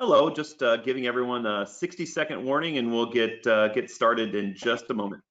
Hello, just giving everyone a 60-second warning and we'll get started in just a moment.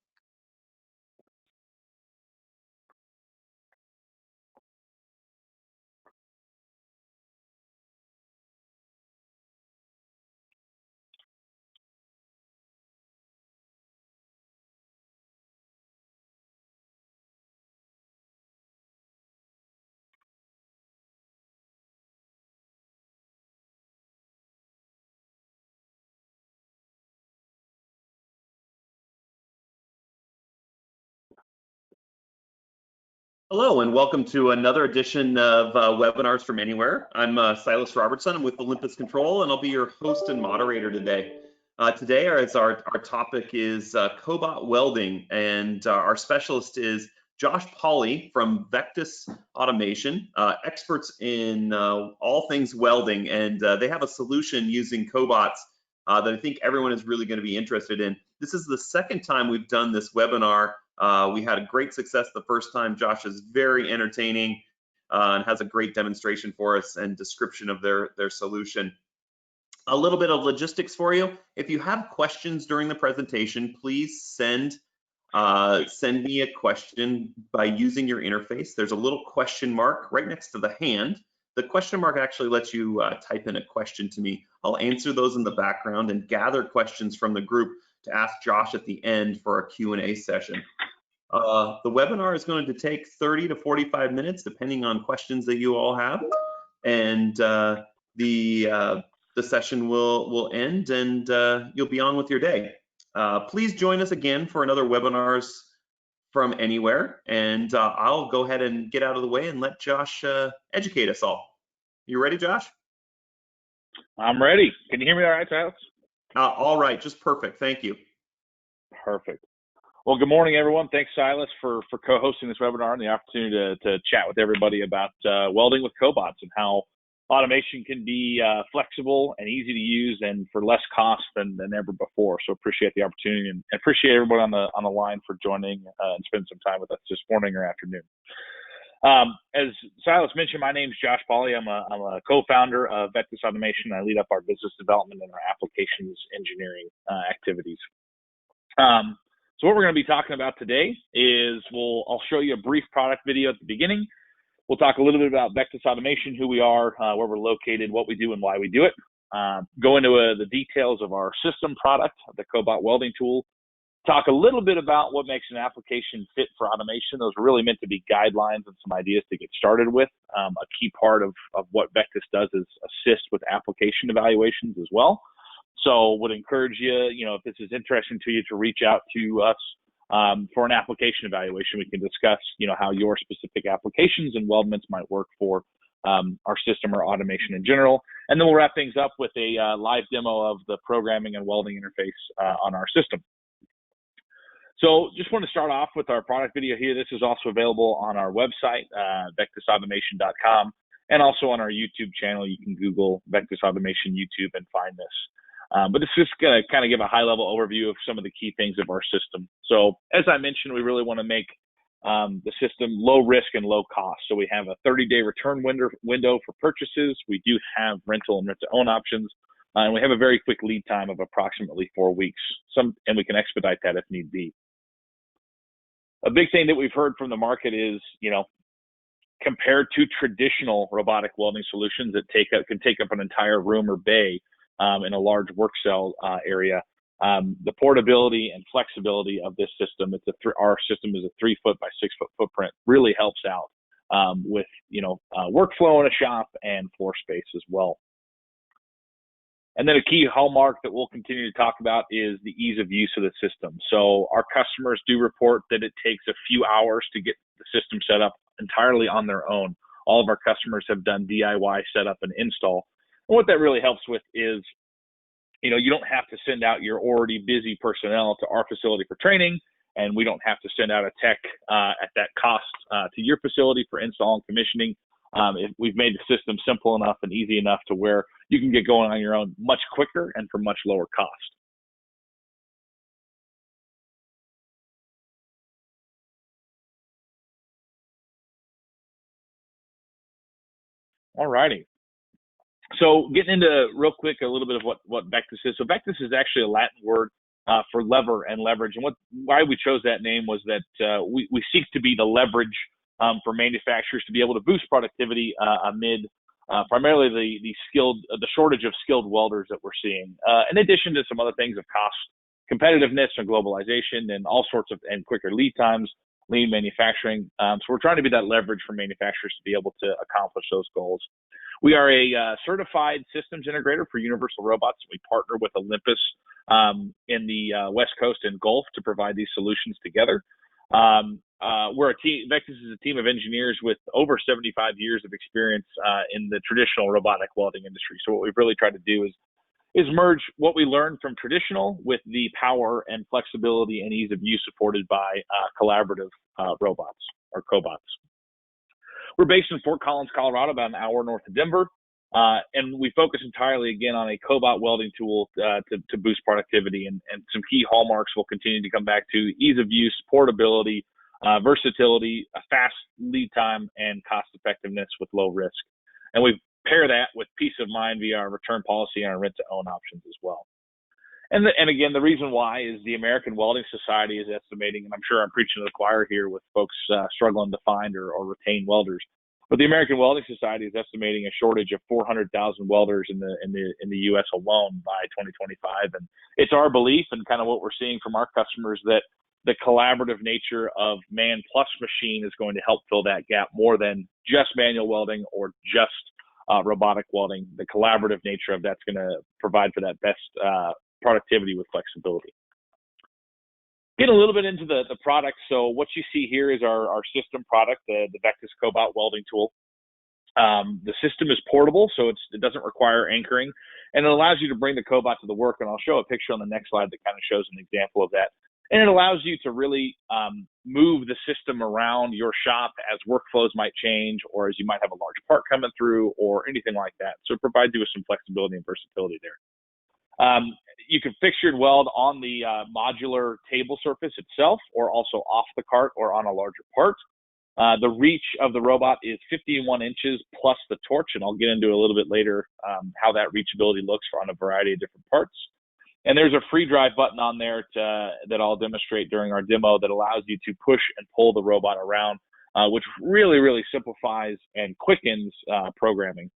Hello and welcome to another edition of Webinars from Anywhere. I'm Silas Robertson. I'm with Olympus Control and I'll be your host and moderator today. Today our topic is Cobot Welding, and our specialist is Josh Pauly from Vectis Automation, experts in all things welding, and they have a solution using Cobots that I think everyone is really going to be interested in. This is the second time we've done this webinar. We had a great success the first time. Josh is very entertaining and has a great demonstration for us and description of their solution. A little bit of logistics for you. If you have questions during the presentation, please send me a question by using your interface. There's a little question mark right next to the hand. The question mark actually lets you type in a question to me. I'll answer those in the background and gather questions from the group to ask Josh at the end for a Q&A session. The webinar is going to take 30 to 45 minutes, depending on questions that you all have, and the session will end, and you'll be on with your day. Please join us again for another Webinars from Anywhere, and I'll go ahead and get out of the way and let Josh educate us all. You ready, Josh? I'm ready. Can you hear me all right, Silas? All right, just perfect. Thank you. Perfect. Well, good morning, everyone. Thanks, Silas, for co-hosting this webinar and the opportunity to chat with everybody about welding with Cobots and how automation can be flexible and easy to use and for less cost than ever before. So appreciate the opportunity and appreciate everyone on the line for joining and spending some time with us this morning or afternoon. As Silas mentioned, my name is Josh Pauly. I'm a co-founder of Vectis Automation. I lead up our business development and our applications engineering activities. So what we're going to be talking about today is I'll show you a brief product video at the beginning. We'll talk a little bit about Vectis Automation, who we are, where we're located, what we do, and why we do it. Go into the details of our system product, the Cobot Welding tool. Talk a little bit about what makes an application fit for automation. Those are really meant to be guidelines and some ideas to get started with. A key part of what Vectis does is assist with application evaluations as well. So would encourage you, if this is interesting to you, to reach out to us for an application evaluation. We can discuss, how your specific applications and weldments might work for our system or automation in general. And then we'll wrap things up with a live demo of the programming and welding interface on our system. So just want to start off with our product video here. This is also available on our website, vectisautomation.com, and also on our YouTube channel. You can Google Vectis Automation YouTube and find this. But it's just going to kind of give a high-level overview of some of the key things of our system. So as I mentioned, we really want to make the system low risk and low cost. So we have a 30-day return window for purchases. We do have rental and rent-to-own options. And we have a very quick lead time of approximately 4 weeks. And we can expedite that if need be. A big thing that we've heard from the market is, compared to traditional robotic welding solutions that can take up an entire room or bay, in a large work cell area, the portability and flexibility of this system. Our system is a 3 foot by 6 foot footprint. Really helps out with workflow in a shop and floor space as well. And then a key hallmark that we'll continue to talk about is the ease of use of the system. So our customers do report that it takes a few hours to get the system set up entirely on their own. All of our customers have done DIY setup and install. And what that really helps with is, you don't have to send out your already busy personnel to our facility for training, and we don't have to send out a tech at that cost to your facility for install and commissioning. We've made the system simple enough and easy enough to where you can get going on your own much quicker and for much lower cost. All righty. So getting into real quick a little bit of what Vectis is. So Vectis is actually a Latin word for lever and leverage. And why we chose that name was that we seek to be the leverage for manufacturers to be able to boost productivity amid primarily the shortage of skilled welders that we're seeing, in addition to some other things of cost competitiveness and globalization and all sorts of and quicker lead times, lean manufacturing. So we're trying to be that leverage for manufacturers to be able to accomplish those goals. We are a certified systems integrator for Universal Robots. We partner with Olympus in the West Coast and Gulf to provide these solutions together. We're a team. Vectis is a team of engineers with over 75 years of experience in the traditional robotic welding industry. So what we've really tried to do is merge what we learned from traditional with the power and flexibility and ease of use supported by collaborative robots or Cobots. We're based in Fort Collins, Colorado, about an hour north of Denver, and we focus entirely, again, on a Cobot welding tool to boost productivity. And some key hallmarks we'll continue to come back to: ease of use, portability, versatility, a fast lead time, and cost effectiveness with low risk. And we pair that with peace of mind via our return policy and our rent-to-own options as well. And again, the reason why is the American Welding Society is estimating, and I'm sure I'm preaching to the choir here with folks struggling to find or retain welders, but the American Welding Society is estimating a shortage of 400,000 welders in the U.S. alone by 2025. And it's our belief, and kind of what we're seeing from our customers, that the collaborative nature of man plus machine is going to help fill that gap more than just manual welding or just robotic welding. The collaborative nature of that's going to provide for that best productivity with flexibility. Get a little bit into the product. So what you see here is our system product, the Vectis Cobot welding tool. The system is portable, so it doesn't require anchoring, and it allows you to bring the Cobot to the work. And I'll show a picture on the next slide that kind of shows an example of that. And it allows you to really move the system around your shop as workflows might change, or as you might have a large part coming through, or anything like that. So it provides you with some flexibility and versatility there. You can fixture and weld on the modular table surface itself, or also off the cart or on a larger part. The reach of the robot is 51 inches plus the torch, and I'll get into a little bit later how that reachability looks on a variety of different parts. And there's a free drive button on there that I'll demonstrate during our demo that allows you to push and pull the robot around, which really, really simplifies and quickens programming.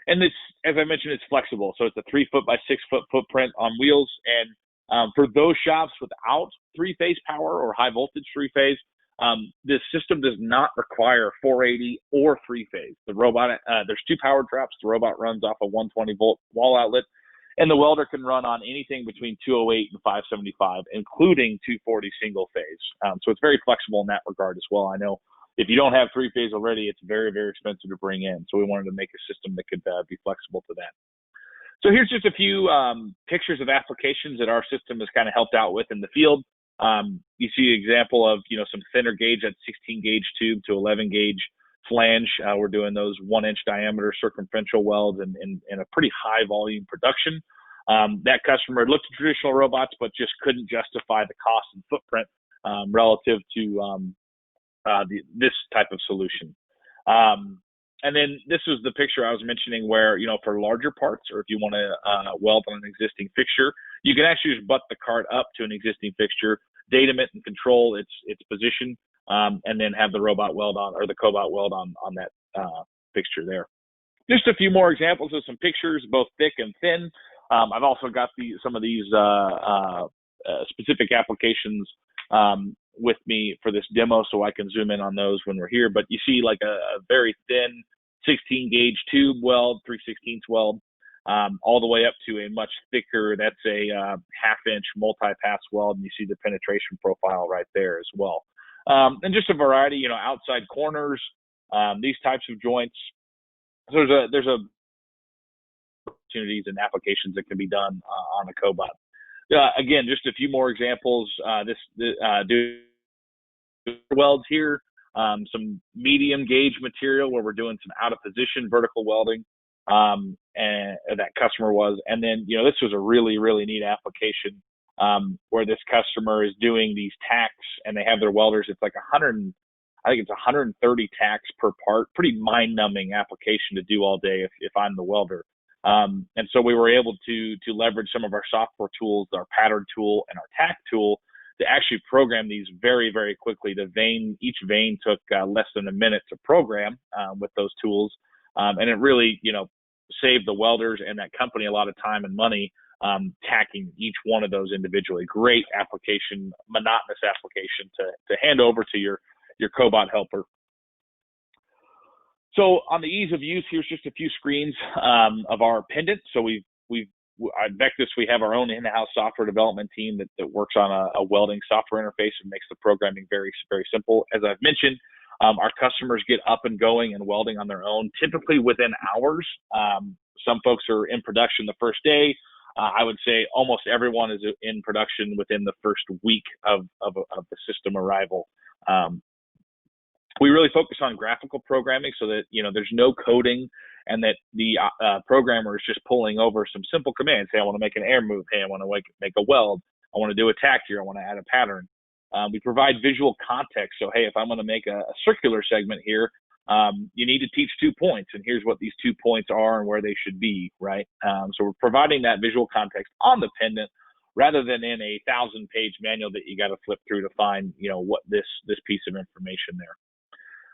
And this, as I mentioned, it's flexible. So it's a 3-foot by 6-foot footprint on wheels. And for those shops without 3-phase power or high voltage 3-phase, this system does not require 480 or 3-phase. The robot, there's 2 power traps. The robot runs off a 120 volt wall outlet, and the welder can run on anything between 208 and 575, including 240 single phase. So it's very flexible in that regard as well. I know if you don't have 3-phase already, it's very, very expensive to bring in. So we wanted to make a system that could be flexible to that. So here's just a few pictures of applications that our system has kind of helped out with in the field. You see an example of, some thinner gauge, that 16 gauge tube to 11 gauge flange. We're doing those 1-inch diameter circumferential welds in a pretty high volume production. That customer looked at traditional robots, but just couldn't justify the cost and footprint relative to this type of solution. And then this was the picture I was mentioning where, for larger parts, or if you want to weld on an existing fixture, you can actually just butt the cart up to an existing fixture, datum it and control its position, and then have the robot weld on, or the Cobot weld on that fixture there. Just a few more examples of some pictures, both thick and thin. I've also got some of these specific applications with me for this demo, so I can zoom in on those when we're here. But you see like a very thin 16 gauge tube weld, 3/16 weld, all the way up to a much thicker, that's a 1/2-inch multi-pass weld, and you see the penetration profile right there as well. And just a variety, outside corners, these types of joints. So there's opportunities and applications that can be done on a Cobot. Again, just a few more examples. Do welds here, some medium gauge material where we're doing some out of position vertical welding, and that customer was. And then, this was a really, really neat application where this customer is doing these tacks, and they have their welders. It's like I think it's 130 tacks per part. Pretty mind-numbing application to do all day if I'm the welder. And so we were able to leverage some of our software tools, our pattern tool and our tack tool, to actually program these very, very quickly. Each vein took less than a minute to program with those tools. And it really, saved the welders and that company a lot of time and money tacking each one of those individually. Great application, monotonous application to hand over to your Cobot helper. So on the ease of use, here's just a few screens of our pendant. So at Vectis, we have our own in-house software development team that works on a welding software interface and makes the programming very, very simple. As I've mentioned, our customers get up and going and welding on their own, typically within hours. Some folks are in production the first day. I would say almost everyone is in production within the first week of the system arrival. We really focus on graphical programming so that, there's no coding and that the programmer is just pulling over some simple commands. Hey, I want to make an air move. Hey, I want to make a weld. I want to do a tack here. I want to add a pattern. We provide visual context. So, hey, if I'm going to make a circular segment here, you need to teach 2 points, and here's what these 2 points are and where they should be, right? So we're providing that visual context on the pendant rather than in a 1,000-page manual that you got to flip through to find, what this piece of information there.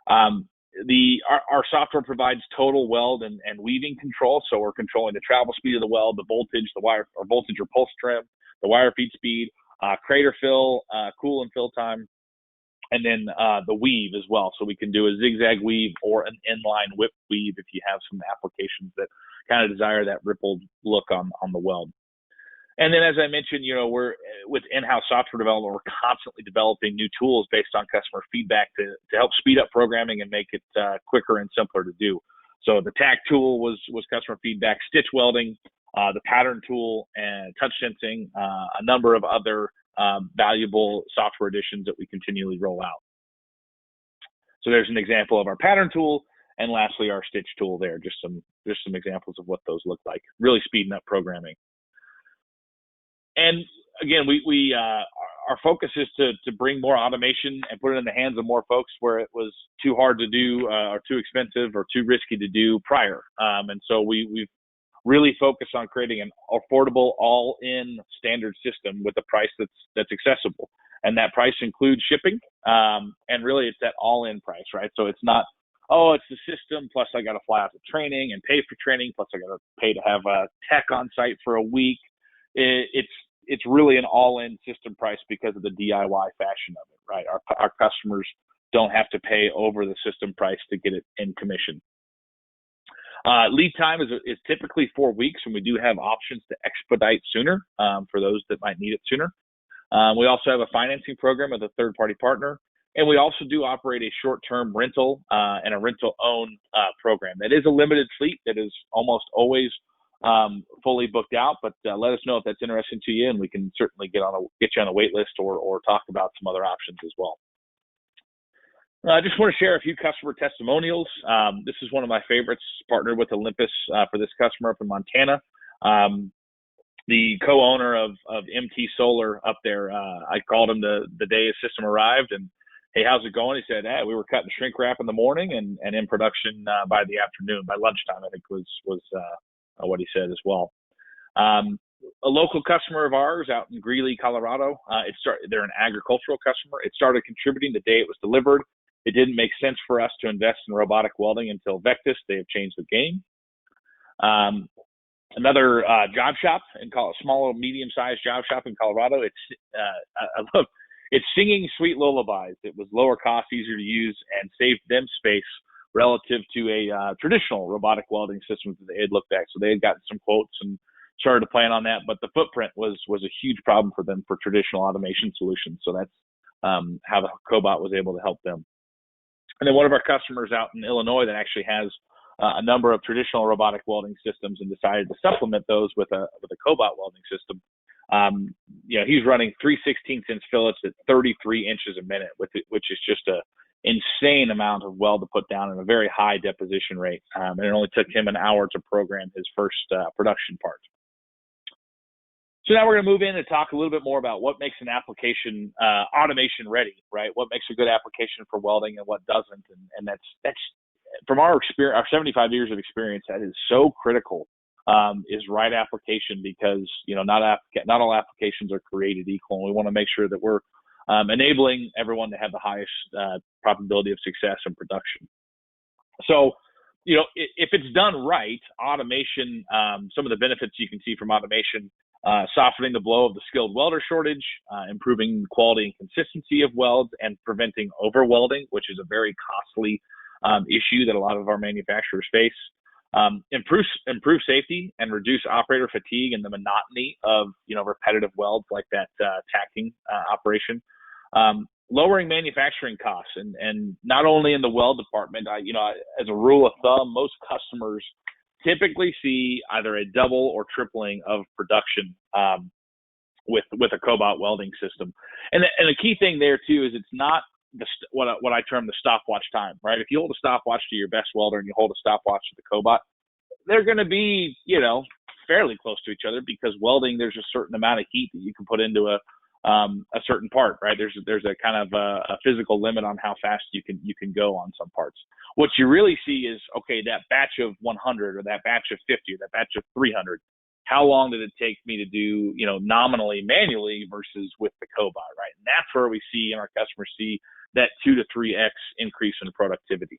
Our software provides total weld and weaving control. So we're controlling the travel speed of the weld, the voltage, the wire or voltage or pulse trim, the wire feed speed, crater fill, cool and fill time, and then the weave as well. So we can do a zigzag weave or an inline whip weave if you have some applications that kind of desire that rippled look on the weld. And then, as I mentioned, we're with in-house software development, we're constantly developing new tools based on customer feedback to help speed up programming and make it quicker and simpler to do. So the tack tool was customer feedback, stitch welding, the pattern tool, and touch sensing, a number of other valuable software additions that we continually roll out. So there's an example of our pattern tool, and lastly, our stitch tool there. Just some examples of what those look like. Really speeding up programming. And again, our focus is to bring more automation and put it in the hands of more folks where it was too hard to do or too expensive or too risky to do prior. And so we've really focused on creating an affordable, all-in standard system with a price that's accessible. And that price includes shipping. And really, it's that all-in price, right? So it's not, it's the system, plus I got to fly out to training and pay for training, plus I got to pay to have a tech on site for a week. It's really an all-in system price because of the DIY fashion of it, right? Our customers don't have to pay over the system price to get it in commission. Lead time is typically 4 weeks, and we do have options to expedite sooner for those that might need it sooner. We also have a financing program with a third-party partner, and we also do operate a short-term rental and a rental-own program. That is a limited fleet that is almost always fully booked out, but let us know if that's interesting to you, and we can certainly get you on a wait list or talk about some other options as well. I just want to share a few customer testimonials. This is one of my favorites, partnered with Olympus for this customer up in Montana. The co-owner of MT Solar up there, I called him the day his system arrived, and hey, how's it going? He said, hey, we were cutting shrink wrap in the morning and in production by the afternoon, by lunchtime, I think was what he said as well. A local customer of ours out in Greeley, Colorado, they're an agricultural customer. It started contributing the day it was delivered. It didn't make sense for us to invest in robotic welding until Vectis. They have changed the game. Another job shop, small, medium-sized job shop in Colorado. It's singing sweet lullabies. It was lower cost, easier to use, and saved them space relative to a traditional robotic welding system that they had looked at. So they had gotten some quotes and started to plan on that, but the footprint was a huge problem for them for traditional automation solutions. So that's how the Cobot was able to help them. And then one of our customers out in Illinois that actually has a number of traditional robotic welding systems and decided to supplement those with a Cobot welding system. He's running 3/16" fillets at 33 inches a minute, which is just a insane amount of weld to put down and a very high deposition rate. And it only took him an hour to program his first production part. So now we're going to move in and talk a little bit more about what makes an application automation ready, right? What makes a good application for welding and what doesn't, and that's from our experience, our 75 years of experience, that is so critical. Is right application, because not all applications are created equal, and we want to make sure that we're enabling everyone to have the highest probability of success in production. So, if it's done right, automation, some of the benefits you can see from automation: softening the blow of the skilled welder shortage, improving quality and consistency of welds, and preventing overwelding, which is a very costly issue that a lot of our manufacturers face. Improve safety and reduce operator fatigue and the monotony of repetitive welds like that tacking operation. Lowering manufacturing costs, and not only in the weld department. As a rule of thumb, most customers typically see either a double or tripling of production with a Cobot welding system. And the key thing there too is it's not what I term the stopwatch time, right? If you hold a stopwatch to your best welder and you hold a stopwatch to the Cobot, they're going to be, fairly close to each other, because welding, there's a certain amount of heat that you can put into a certain part, right? There's a kind of a physical limit on how fast you can go on some parts. What you really see is, okay, that batch of 100 or that batch of 50 or that batch of 300, how long did it take me to do, nominally manually versus with the Cobot, right? And that's where we see, and our customers see, that 2 to 3x increase in productivity.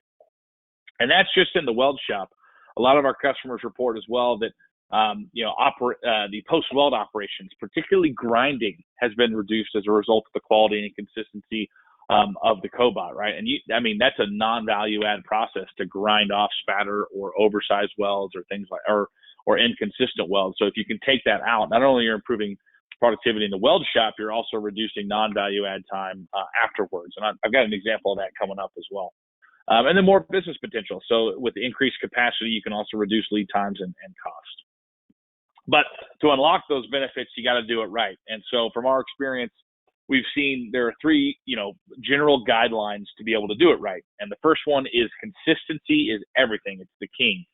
And that's just in the weld shop. A lot of our customers report as well that the post-weld operations, particularly grinding, has been reduced as a result of the quality and consistency of the Cobot, right? And that's a non-value add process to grind off spatter or oversized welds or things like, or inconsistent welds. So if you can take that out, not only are you improving productivity in the weld shop, you're also reducing non-value add time afterwards. And I've got an example of that coming up as well. And then more business potential. So with the increased capacity, you can also reduce lead times and cost. But to unlock those benefits, you got to do it right. And so from our experience, we've seen there are 3, general guidelines to be able to do it right. And the first one is consistency is everything. It's the king.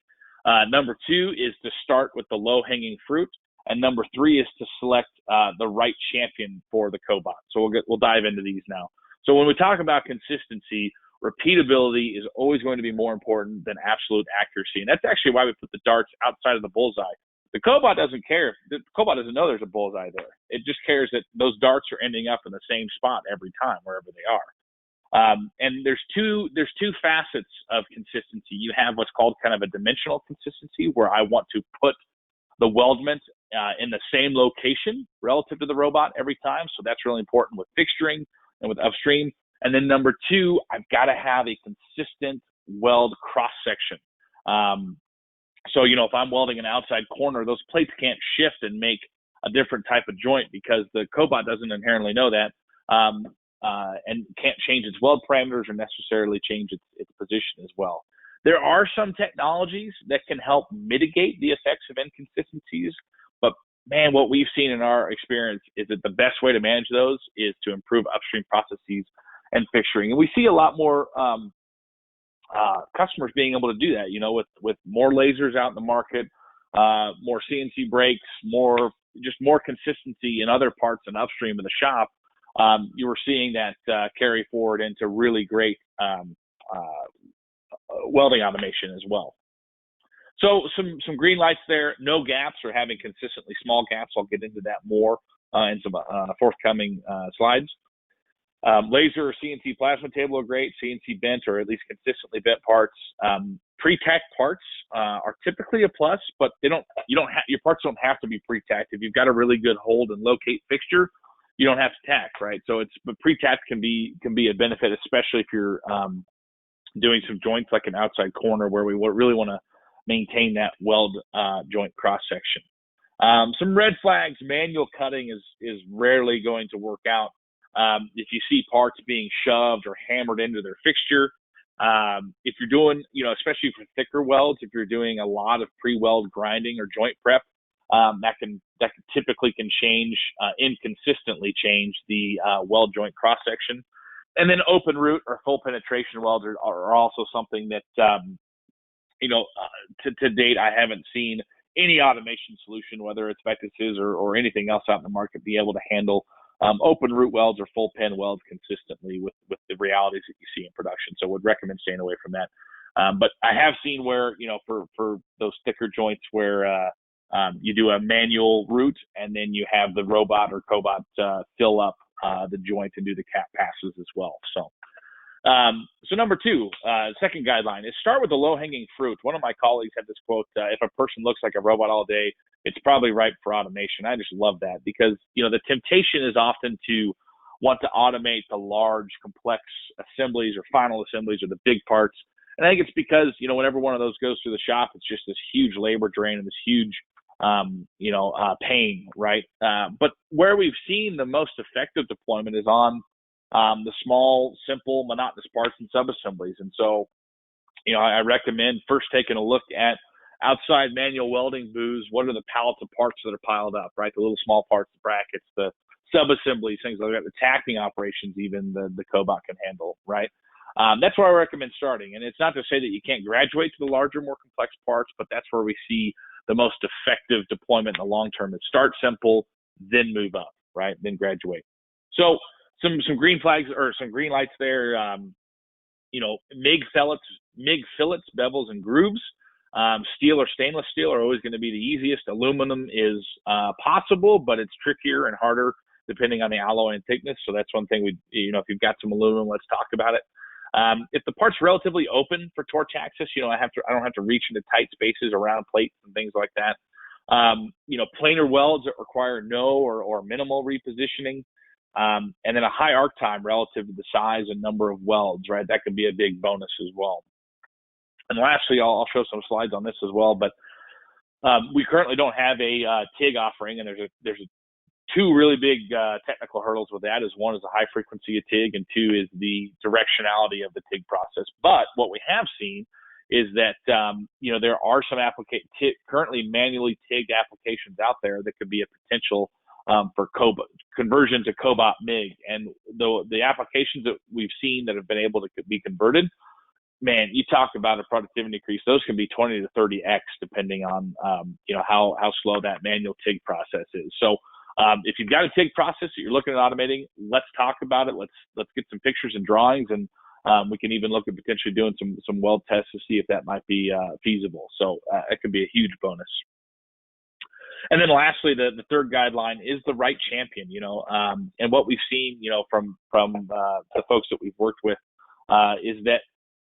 Number 2 is to start with the low-hanging fruit. And number 3 is to select the right champion for the Cobot. So we'll dive into these now. So when we talk about consistency, repeatability is always going to be more important than absolute accuracy. And that's actually why we put the darts outside of the bullseye. The Cobot doesn't care. The Cobot doesn't know there's a bullseye there. It just cares that those darts are ending up in the same spot every time, wherever they are. And there's two facets of consistency. You have what's called kind of a dimensional consistency, where I want to put the weldment in the same location relative to the robot every time. So that's really important with fixturing and with upstream. And then number 2, I've got to have a consistent weld cross section. So, if I'm welding an outside corner, those plates can't shift and make a different type of joint, because the Cobot doesn't inherently know that, and can't change its weld parameters or necessarily change its position as well. There are some technologies that can help mitigate the effects of inconsistencies, but man, what we've seen in our experience is that the best way to manage those is to improve upstream processes and fixturing. And we see a lot more customers being able to do that, with more lasers out in the market, more CNC brakes, more consistency in other parts and upstream of the shop. You were seeing that carry forward into really great welding automation as well. So some green lights there, no gaps or having consistently small gaps. I'll get into that more in some forthcoming slides. Laser or CNC plasma table are great. CNC bent or at least consistently bent parts. Pre-tacked parts are typically a plus, but your parts don't have to be pre-tacked. If you've got a really good hold and locate fixture, you don't have to tack, right? But pre-tacked can be a benefit, especially if you're doing some joints like an outside corner where we really want to maintain that weld joint cross section. Some red flags: manual cutting is rarely going to work out. If you see parts being shoved or hammered into their fixture, if you're doing, especially for thicker welds, if you're doing a lot of pre-weld grinding or joint prep, that typically can inconsistently change the weld joint cross section. And then open root or full penetration welds are also something that, to date, I haven't seen any automation solution, whether it's Vectis or anything else out in the market, be able to handle open root welds or full pen welds consistently with the realities that you see in production. So would recommend staying away from that. But I have seen where, for those thicker joints where you do a manual root and then you have the robot or Cobot fill up the joint and do the cap passes as well. So number two, second guideline is start with the low-hanging fruit. One of my colleagues had this quote, if a person looks like a robot all day, it's probably ripe for automation. I just love that because, the temptation is often to want to automate the large, complex assemblies or final assemblies or the big parts. And I think it's because, whenever one of those goes through the shop, it's just this huge labor drain and this huge, pain, right? But where we've seen the most effective deployment is on the small, simple, monotonous parts and subassemblies. And so, I recommend first taking a look at outside manual welding booths. What are the pallets of parts that are piled up, right? The little small parts, the brackets, the subassemblies, things like that, the tacking operations, even the Cobot can handle, right? That's where I recommend starting. And it's not to say that you can't graduate to the larger, more complex parts, but that's where we see the most effective deployment in the long term. Is start simple, then move up, right? Then graduate. So some green flags or some green lights there. MIG fillets, bevels, and grooves. Steel or stainless steel are always going to be the easiest. Aluminum is possible, but it's trickier and harder depending on the alloy and thickness. So that's one thing if you've got some aluminum, let's talk about it. If the part's relatively open for torch access, I don't have to reach into tight spaces around plates and things like that. Planar welds that require no or minimal repositioning. And then a high arc time relative to the size and number of welds, right? That could be a big bonus as well. And lastly, I'll show some slides on this as well, but we currently don't have a TIG offering, and there's two really big technical hurdles with that. One is the high frequency of TIG, and two is the directionality of the TIG process. But what we have seen is that there are some currently manually TIG applications out there that could be a potential for conversion to Cobot MIG. And the applications that we've seen that have been able to be converted, man, you talk about a productivity increase. Those can be 20 to 30x depending on how slow that manual TIG process is. So if you've got a TIG process that you're looking at automating, let's talk about it. Let's get some pictures and drawings, and we can even look at potentially doing some weld tests to see if that might be feasible. So it could be a huge bonus. And then lastly, the third guideline is the right champion, and what we've seen, from the folks that we've worked with, is that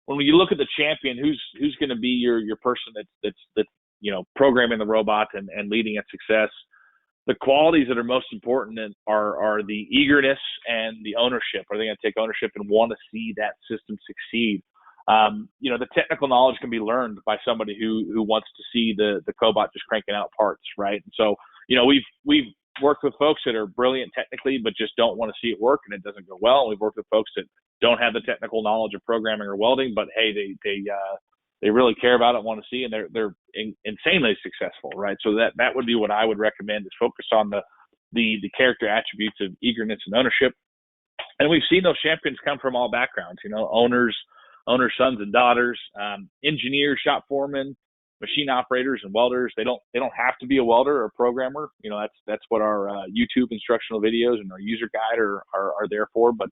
when you look at the champion, who's going to be your person that's programming the robot and leading its success, the qualities that are most important are the eagerness and the ownership. Are they going to take ownership and want to see that system succeed? The technical knowledge can be learned by somebody who wants to see the Cobot just cranking out parts, right? And so, we've worked with folks that are brilliant technically, but just don't want to see it work and it doesn't go well. And we've worked with folks that don't have the technical knowledge of programming or welding, but hey, they really care about it, want to see, and they're insanely successful, right? So that would be what I would recommend, is focus on the character attributes of eagerness and ownership. And we've seen those champions come from all backgrounds, owners, sons and daughters, engineers, shop foremen, machine operators, and welders. They don't have to be a welder or a programmer. That's what our YouTube instructional videos and our user guide are there for. But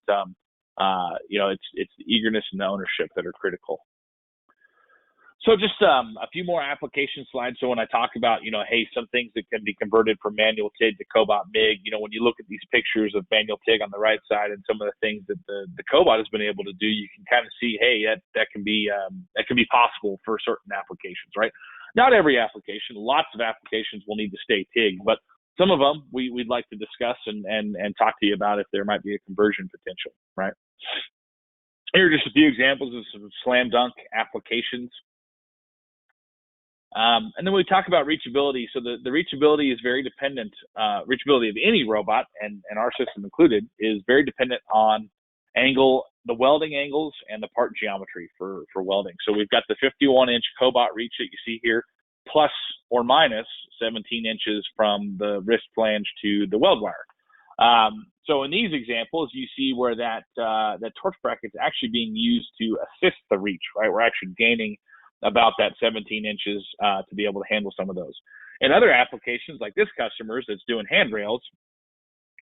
it's the eagerness and the ownership that are critical. So just a few more application slides. So when I talk about, some things that can be converted from manual TIG to Cobot MIG, when you look at these pictures of manual TIG on the right side and some of the things that the Cobot has been able to do, you can kind of see, hey, that can be possible for certain applications, right? Not every application. Lots of applications will need to stay TIG, but some of them we'd like to discuss and talk to you about if there might be a conversion potential, right? Here are just a few examples of some slam dunk applications. And then we talk about reachability. So the reachability is very dependent, reachability of any robot, and our system included, is very dependent on the welding angles and the part geometry for welding. So we've got the 51-inch Cobot reach that you see here, plus or minus 17 inches from the wrist flange to the weld wire. So in these examples, you see where that torch bracket is actually being used to assist the reach, right? We're actually gaining about that 17 inches to be able to handle some of those. In other applications, like this customer's that's doing handrails,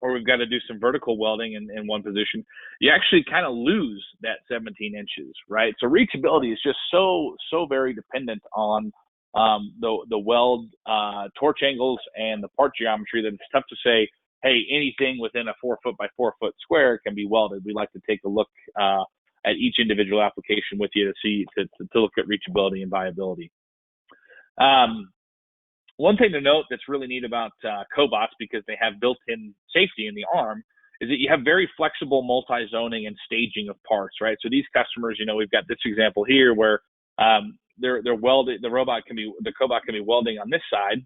or we've got to do some vertical welding in one position, you actually kind of lose that 17 inches, right? So reachability is just so very dependent on the weld torch angles and the part geometry that it's tough to say, hey, anything within a 4 foot by 4 foot square can be welded. We like to take a look at each individual application with you to see to look at reachability and viability. One thing to note that's really neat about Cobots, because they have built-in safety in the arm, is that you have very flexible multi-zoning and staging of parts, right? So these customers, you know, we've got this example here where they're welding, the Cobot can be welding on this side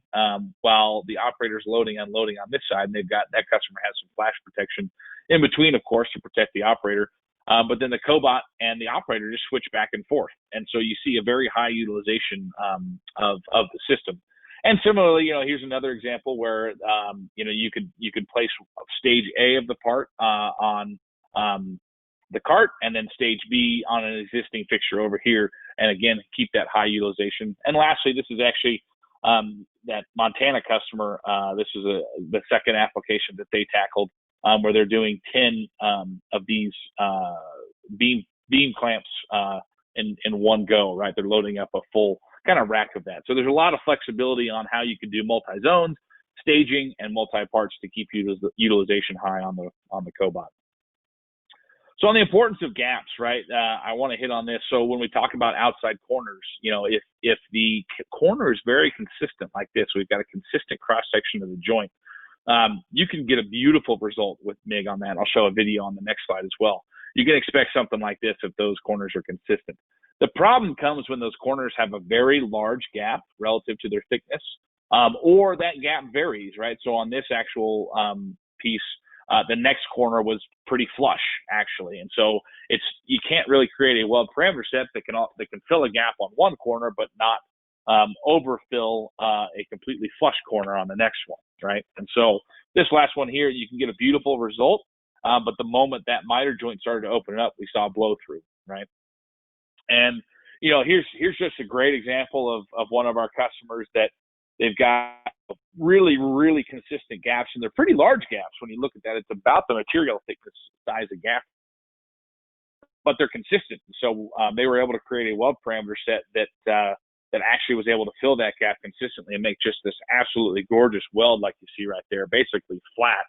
while the operator's loading, unloading on this side, and they've got, that customer has some flash protection in between, of course, to protect the operator. But then the Cobot and the operator just switch back and forth, and so you see a very high utilization of the system. And similarly, you know, here's another example where, you know, you could place stage A of the part on the cart, and then stage B on an existing fixture over here, and again, keep that high utilization. And lastly, this is actually that Montana customer. This is the second application that they tackled, where they're doing 10 of these beam clamps in one go, right? They're loading up a full kind of rack of that. So there's a lot of flexibility on how you can do multi-zones, staging, and multi-parts to keep utilization high on the Cobot. So on the importance of gaps, right? I want to hit on this. So when we talk about outside corners, you know, if the corner is very consistent like this, we've got a consistent cross section of the joint, you can get a beautiful result with MIG on that. I'll show a video on the next slide as well. You can expect something like this if those corners are consistent. The problem comes when those corners have a very large gap relative to their thickness, or that gap varies, right? So on this actual piece, the next corner was pretty flush, actually, and so you can't really create a weld parameter set that can fill a gap on one corner, but not overfill a completely flush corner on the next one, right? And so this last one here, you can get a beautiful result, but the moment that miter joint started to open up, we saw blow through, right? And you know, here's just a great example of one of our customers that they've got really consistent gaps, and they're pretty large gaps when you look at that. It's about the material thickness size of gap, but they're consistent. So they were able to create a weld parameter set that actually was able to fill that gap consistently and make just this absolutely gorgeous weld like you see right there, basically flat.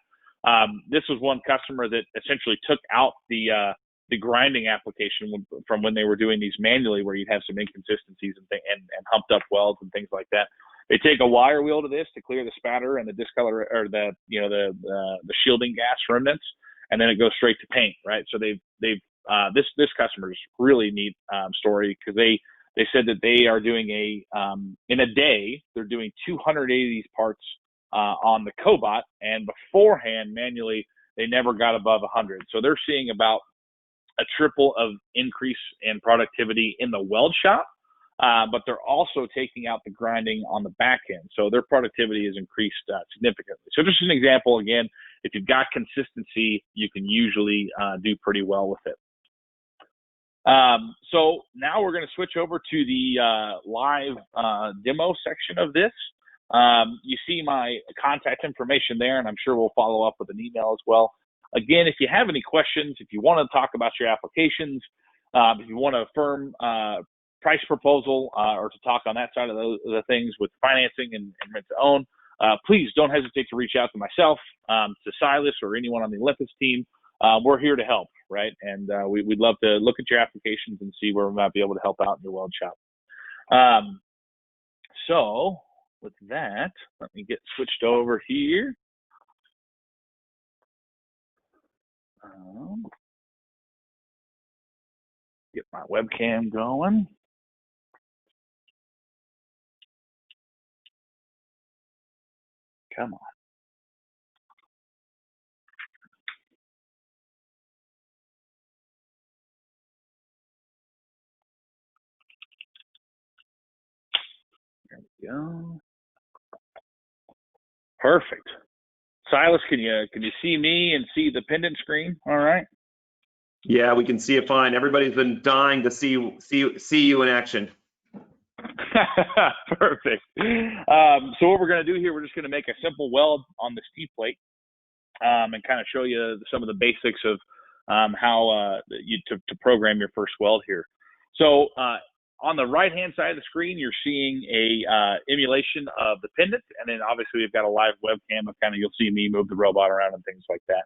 This was one customer that essentially took out the grinding application from when they were doing these manually, where you'd have some inconsistencies and humped up welds and things like that. They take a wire wheel to this to clear the spatter and the discolor, or the shielding gas remnants, and then it goes straight to paint, right? So this customer's really neat story, because they said that they are doing in a day, they're doing 280 of these parts on the Cobot, and beforehand manually they never got above 100. So they're seeing about a triple of increase in productivity in the weld shop, but they're also taking out the grinding on the back end. So their productivity has increased significantly. So just an example, again, if you've got consistency, you can usually do pretty well with it. So now we're going to switch over to the live demo section of this. You see my contact information there, and I'm sure we'll follow up with an email as well. Again, if you have any questions, if you want to talk about your applications, if you want a firm price proposal, or to talk on that side of the things with financing and rent to own, please don't hesitate to reach out to myself, to Silas, or anyone on the Olympus team. We're here to help, right? And we'd love to look at your applications and see where we might be able to help out in your weld shop. So with that, let me get switched over here. Get my webcam going. Come on. There we go. Perfect. Silas, can you see me and see the pendant screen? All right. Yeah, we can see it fine. Everybody's been dying to see you in action. Perfect. So what we're going to do here, we're just going to make a simple weld on this T-plate and kind of show you some of the basics of how to program your first weld here. So on the right-hand side of the screen, you're seeing a emulation of the pendant, and then obviously we've got a live webcam of you'll see me move the robot around and things like that.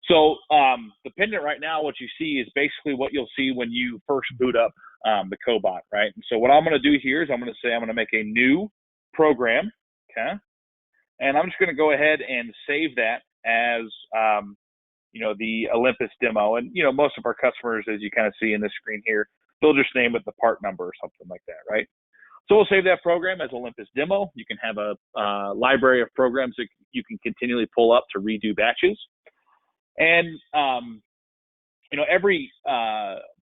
So the pendant right now, what you see is basically what you'll see when you first boot up the Cobot, right? And so what I'm going to do here is I'm going to make a new program, okay? And I'm just going to go ahead and save that as, the Olympus demo. And, most of our customers, as you kind of see in this screen here, they'll just name it the part number or something like that, right? So we'll save that program as Olympus demo. You can have a library of programs that you can continually pull up to redo batches. And, every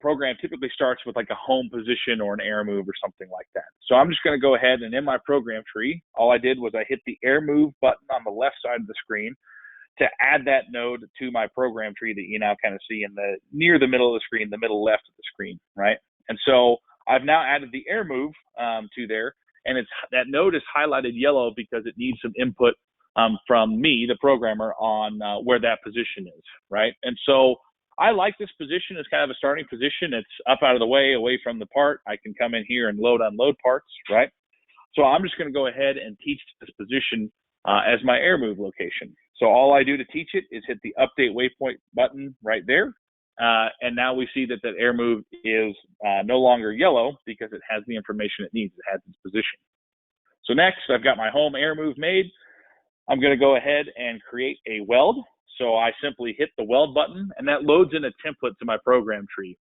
program typically starts with like a home position or an air move or something like that. So I'm just going to go ahead and in my program tree, all I did was I hit the air move button on the left side of the screen to add that node to my program tree that you now kind of see near the middle of the screen, the middle left of the screen, right? And so I've now added the air move to there, and that node is highlighted yellow because it needs some input from me, the programmer, on where that position is, right? And so I like this position as kind of a starting position. It's up out of the way, away from the part. I can come in here and unload parts, right? So I'm just going to go ahead and teach this position as my air move location. So all I do to teach it is hit the update waypoint button right there. And now we see that air move is no longer yellow because it has the information it needs. It has its position. So next, I've got my home air move made. I'm going to go ahead and create a weld. So I simply hit the weld button, and that loads in a template to my program tree.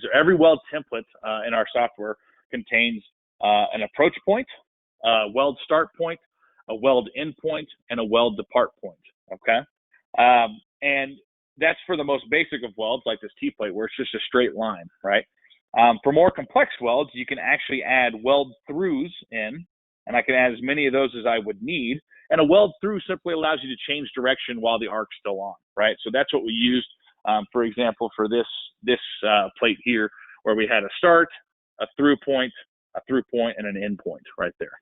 So every weld template in our software contains an approach point, a weld start point, a weld end point, and a weld depart point, okay? And that's for the most basic of welds, like this T-plate, where it's just a straight line, right? For more complex welds, you can actually add weld throughs in, and I can add as many of those as I would need. And a weld through simply allows you to change direction while the arc's still on, right? So that's what we used, for example, for this plate here, where we had a start, a through point, and an end point right there.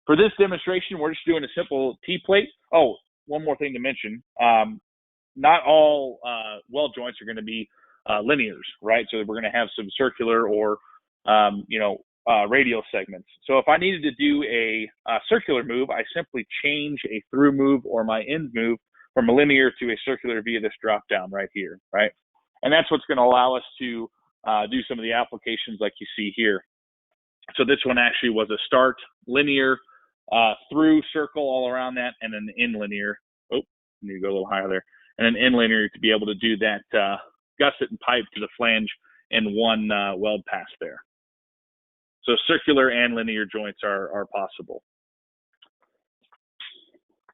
For this demonstration, we're just doing a simple T-plate. Oh, one more thing to mention. Not all weld joints are going to be linears, right? So we're going to have some circular or, radial segments. So if I needed to do a circular move, I simply change a through move or my end move from a linear to a circular via this drop down right here, right? And that's what's going to allow us to do some of the applications like you see here. So this one actually was a start linear, through circle all around that, and an end linear. Oh, I need to go a little higher there. And an end linear to be able to do that gusset and pipe to the flange in one weld pass there. So circular and linear joints are possible.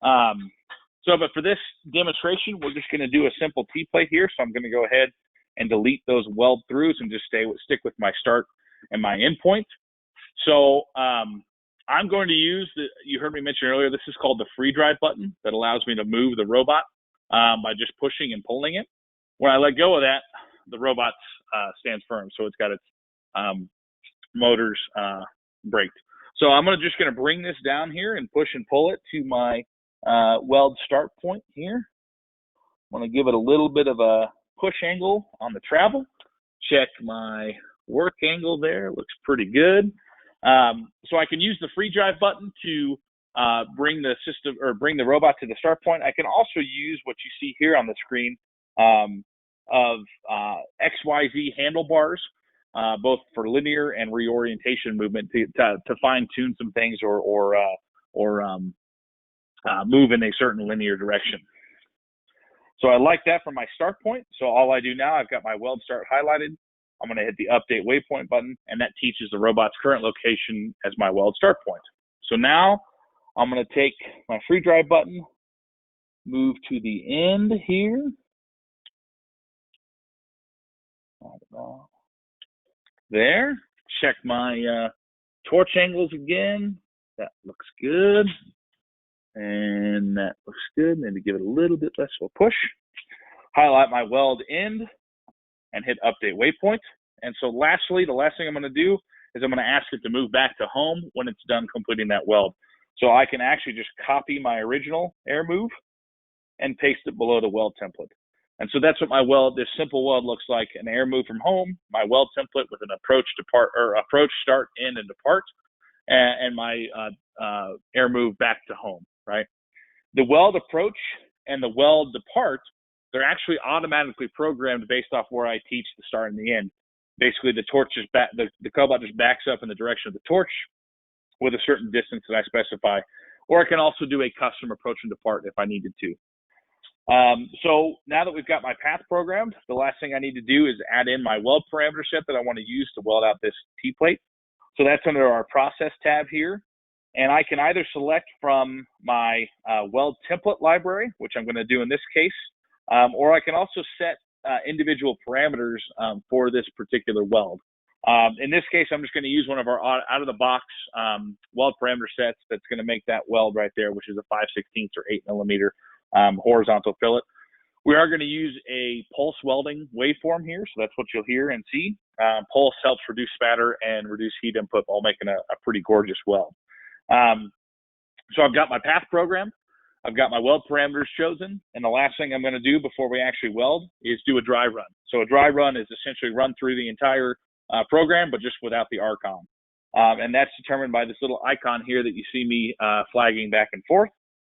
But for this demonstration, we're just going to do a simple T-plate here. So I'm going to go ahead and delete those weld throughs and just stick with my start and my end point. So I'm going to use you heard me mention earlier, this is called the free drive button that allows me to move the robot by just pushing and pulling it. When I let go of that, the robot stands firm. So it's got its motors braked. So I'm just going to bring this down here and push and pull it to my weld start point here. I'm going to give it a little bit of a push angle on the travel. Check my work angle there. Looks pretty good. So I can use the free drive button to bring the system or bring the robot to the start point. I can also use what you see here on the screen of XYZ handlebars, both for linear and reorientation movement to fine tune some things or move in a certain linear direction. So I like that for my start point. So all I do now, I've got my weld start highlighted. I'm going to hit the update waypoint button, and that teaches the robot's current location as my weld start point. So now I'm going to take my free drive button, move to the end here. There, check my torch angles again. That looks good. And that looks good. Maybe give it a little bit less of a push. Highlight my weld end and hit update waypoint. And so lastly, the last thing I'm going to do is I'm going to ask it to move back to home when it's done completing that weld. So I can actually just copy my original air move and paste it below the weld template. And so that's what my weld, this simple weld looks like: an air move from home, my weld template with an approach, depart, or approach, start, end, and depart, and my air move back to home, right? The weld approach and the weld depart, they're actually automatically programmed based off where I teach the start and the end. Basically, the torch is back, the Cobot just backs up in the direction of the torch with a certain distance that I specify, or I can also do a custom approach and depart if I needed to. So now that we've got my path programmed, the last thing I need to do is add in my weld parameter set that I want to use to weld out this T-plate. So that's under our process tab here. And I can either select from my weld template library, which I'm going to do in this case, or I can also set individual parameters for this particular weld. In this case, I'm just going to use one of our out-of-the-box weld parameter sets that's going to make that weld right there, which is a 5/16 or 8 millimeter horizontal fillet. We are going to use a pulse welding waveform here, so that's what you'll hear and see. Pulse helps reduce spatter and reduce heat input while making a pretty gorgeous weld. So I've got my path program, I've got my weld parameters chosen, and the last thing I'm going to do before we actually weld is do a dry run. So a dry run is essentially run through the entire program, but just without the arc on. And that's determined by this little icon here that you see me flagging back and forth.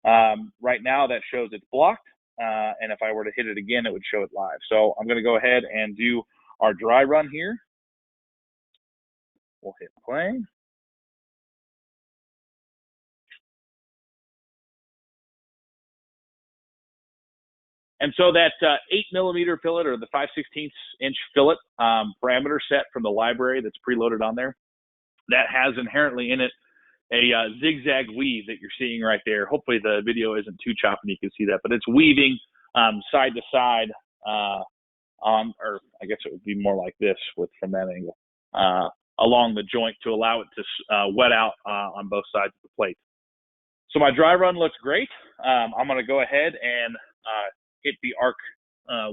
Right now that shows it's blocked, and if I were to hit it again, it would show it live. So I'm going to go ahead and do our dry run here. We'll hit play. And so that 8 millimeter fillet, or the 5/16 inch fillet parameter set from the library that's preloaded on there, that has inherently in it a zigzag weave that you're seeing right there. Hopefully the video isn't too choppy and you can see that, but it's weaving side to side or I guess it would be more like this from that angle, along the joint to allow it to wet out on both sides of the plate. So my dry run looks great. I'm going to go ahead and hit the arc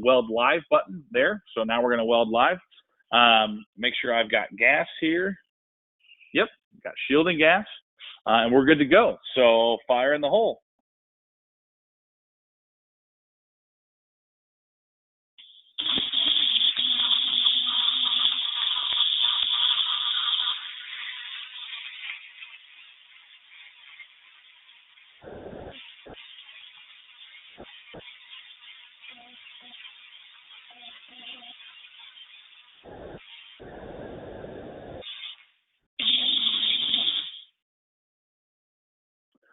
weld live button there. So now we're going to weld live. Make sure I've got gas here. Yep, got shielding gas, and we're good to go. So fire in the hole.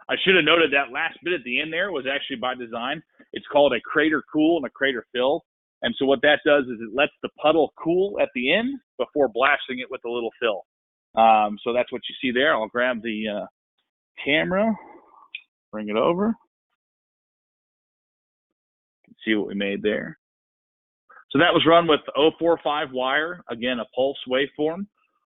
I should have noted that last bit at the end there was actually by design. It's called a crater cool and a crater fill. And so what that does is it lets the puddle cool at the end before blasting it with a little fill. So that's what you see there. I'll grab the camera, bring it over. You can see what we made there. So that was run with 0.45 wire, again, a pulse waveform.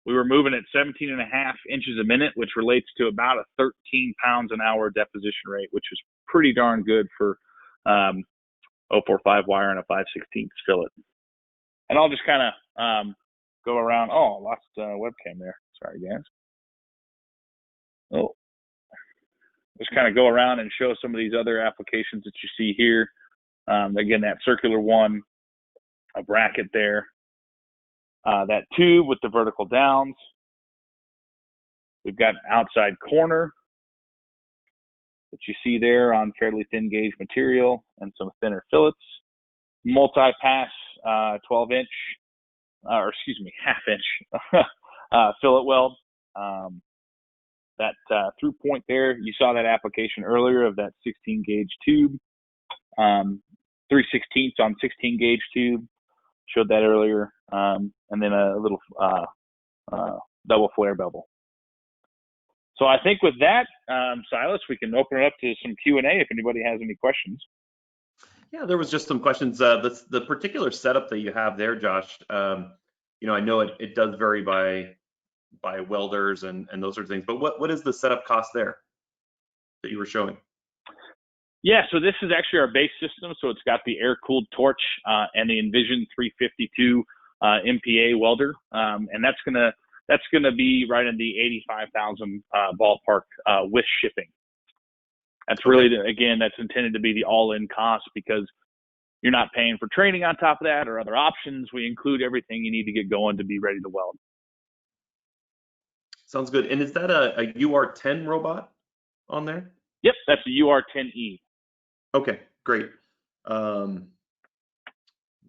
We were moving at 17.5 inches a minute, which relates to about a 13 pounds an hour deposition rate, which is pretty darn good for 0.45 wire and a 5/16 fillet. And I'll just kind of go around. Oh, I lost webcam there. Sorry, guys. Oh, just kind of go around and show some of these other applications that you see here. Again, that circular one, a bracket there. That tube with the vertical downs. We've got an outside corner that you see there on fairly thin gauge material and some thinner fillets. Multi-pass 12-inch, or excuse me, half-inch fillet weld. That through point there, you saw that application earlier of that 16 gauge tube. 3/16 on 16 gauge tube. Showed that earlier, and then a little double flare bevel. So I think with that, Silas, we can open it up to some Q&A if anybody has any questions. Yeah, there was just some questions. The particular setup that you have there, Josh, you know, I know it does vary by welders and those sort of things, but what is the setup cost there that you were showing? Yeah, so this is actually our base system. So it's got the air-cooled torch and the Envision 352 MPA welder. And that's going to that's going to be right in the 85,000 ballpark with shipping. That's really, again, that's intended to be the all-in cost, because you're not paying for training on top of that or other options. We include everything you need to get going to be ready to weld. Sounds good. And is that a UR10 robot on there? Yep, that's the UR10E. Okay, great.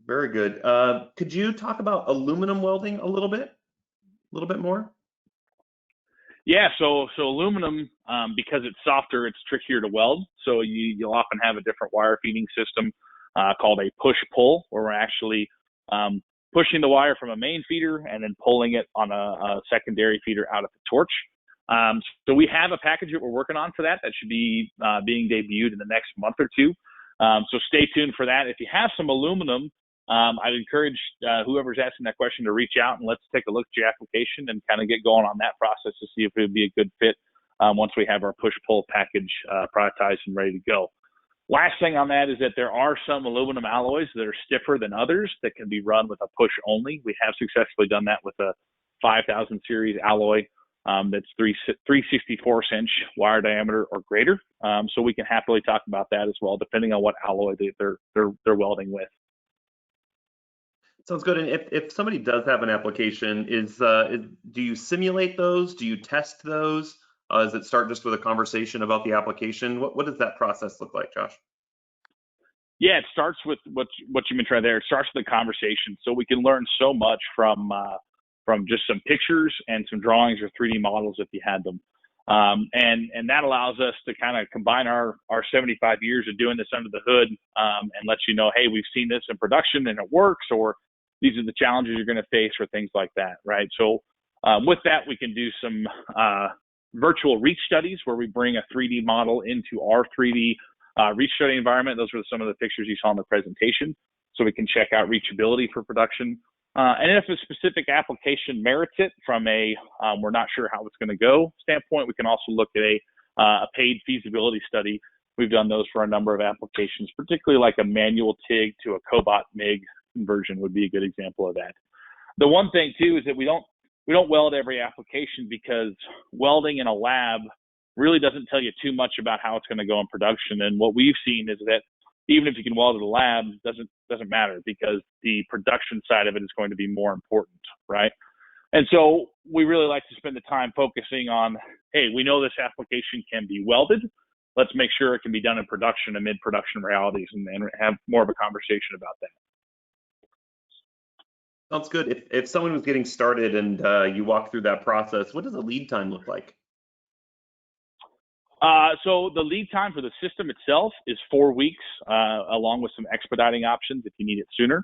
Very good. Could you talk about aluminum welding a little bit more? Yeah, so aluminum, because it's softer, it's trickier to weld. So you'll often have a different wire feeding system called a push-pull, where we're actually pushing the wire from a main feeder and then pulling it on a secondary feeder out of the torch. So we have a package that we're working on for that. That should be being debuted in the next month or two. So stay tuned for that. If you have some aluminum, I'd encourage whoever's asking that question to reach out and let's take a look at your application and kind of get going on that process to see if it would be a good fit once we have our push-pull package productized and ready to go. Last thing on that is that there are some aluminum alloys that are stiffer than others that can be run with a push only. We have successfully done that with a 5000 series alloy that's 3/64" wire diameter or greater. So we can happily talk about that as well, depending on what alloy they're welding with. Sounds good. And if somebody does have an application, do you simulate those? Do you test those? Does it start just with a conversation about the application? What does that process look like, Josh? Yeah, it starts with what you mentioned right there. It starts with a conversation, so we can learn so much from just some pictures and some drawings or 3D models if you had them. And that allows us to kind of combine our 75 years of doing this under the hood and let you know, hey, we've seen this in production and it works, or these are the challenges you're going to face, or things like that, right? So with that, we can do some virtual reach studies where we bring a 3D model into our 3D reach study environment. Those were some of the pictures you saw in the presentation. So we can check out reachability for production. And if a specific application merits it from a we're not sure how it's going to go standpoint, we can also look at a paid feasibility study. We've done those for a number of applications, particularly like a manual TIG to a Cobot MIG conversion would be a good example of that. The one thing too is that we don't weld every application, because welding in a lab really doesn't tell you too much about how it's going to go in production. And what we've seen is that even if you can weld at a lab, doesn't matter, because the production side of it is going to be more important, right? And so we really like to spend the time focusing on, hey, we know this application can be welded. Let's make sure it can be done in production, amid production realities, and have more of a conversation about that. Sounds good. If someone was getting started and you walk through that process, what does the lead time look like? So the lead time for the system itself is 4 weeks, along with some expediting options if you need it sooner.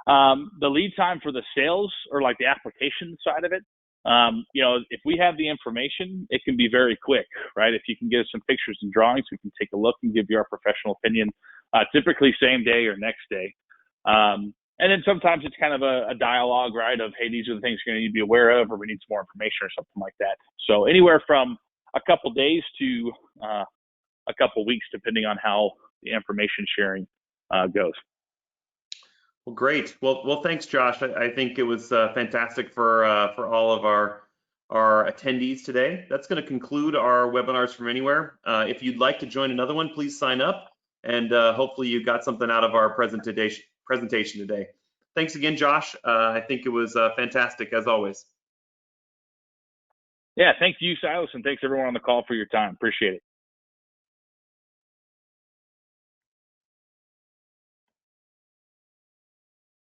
The lead time for the sales, or like the application side of it, if we have the information, it can be very quick, right? If you can get us some pictures and drawings, we can take a look and give you our professional opinion, typically same day or next day. And then sometimes it's kind of a dialogue, right, of, hey, these are the things you're going to need to be aware of, or we need some more information or something like that. So anywhere from a couple days to a couple weeks, depending on how the information sharing goes. Well, great. Well, thanks, Josh. I think it was fantastic for all of our attendees today. That's going to conclude our webinars from anywhere. If you'd like to join another one, please sign up, and hopefully you got something out of our presentation today. Thanks again, Josh. I think it was fantastic as always. Yeah, thank you, Silas, and thanks everyone on the call for your time. Appreciate it.